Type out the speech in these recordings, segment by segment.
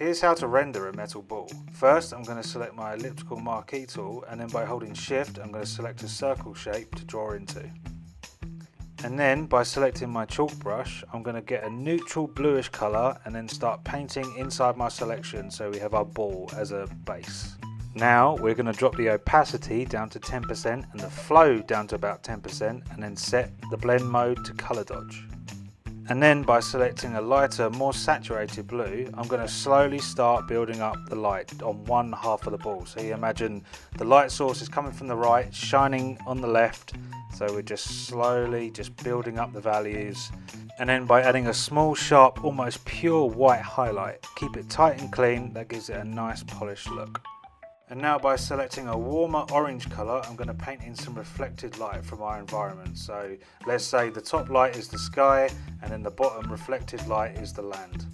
Here's how to render a metal ball. First, I'm going to select my elliptical marquee tool, and then by holding shift I'm going to select a circle shape to draw into. And then by selecting my chalk brush, I'm going to get a neutral bluish colour and then start painting inside my selection so we have our ball as a base. Now we're going to drop the opacity down to 10% and the flow down to about 10%, and then set the blend mode to colour dodge. And then by selecting a lighter, more saturated blue, I'm going to slowly start building up the light on one half of the ball. So you imagine the light source is coming from the right, shining on the left. So we're just slowly building up the values. And then by adding a small, sharp, almost pure white highlight, keep it tight and clean, that gives it a nice polished look. And now by selecting a warmer orange colour, I'm going to paint in some reflected light from our environment. So let's say the top light is the sky and then the bottom reflected light is the land.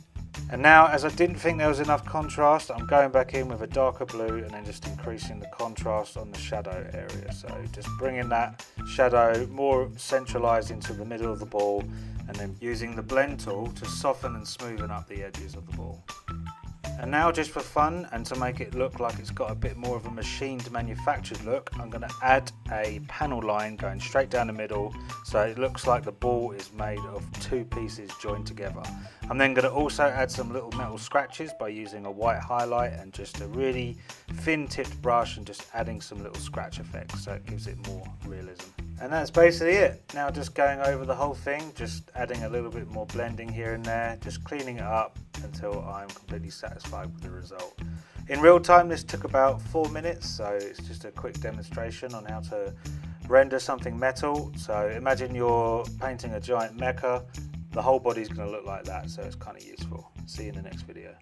And now, as I didn't think there was enough contrast, I'm going back in with a darker blue and then just increasing the contrast on the shadow area. So just bringing that shadow more centralised into the middle of the ball, and then using the blend tool to soften and smoothen up the edges of the ball. And now, just for fun and to make it look like it's got a bit more of a machined manufactured look, I'm going to add a panel line going straight down the middle so it looks like the ball is made of two pieces joined together. I'm then going to also add some little metal scratches by using a white highlight and just a really thin tipped brush and just adding some little scratch effects so it gives it more realism. And that's basically it. Now just going over the whole thing, just adding a little bit more blending here and there, just cleaning it up until I'm completely satisfied with the result. In real time this took about 4 minutes, so it's just a quick demonstration on how to render something metal. So imagine you're painting a giant mecha, the whole body's going to look like that, so it's kind of useful. See you in the next video.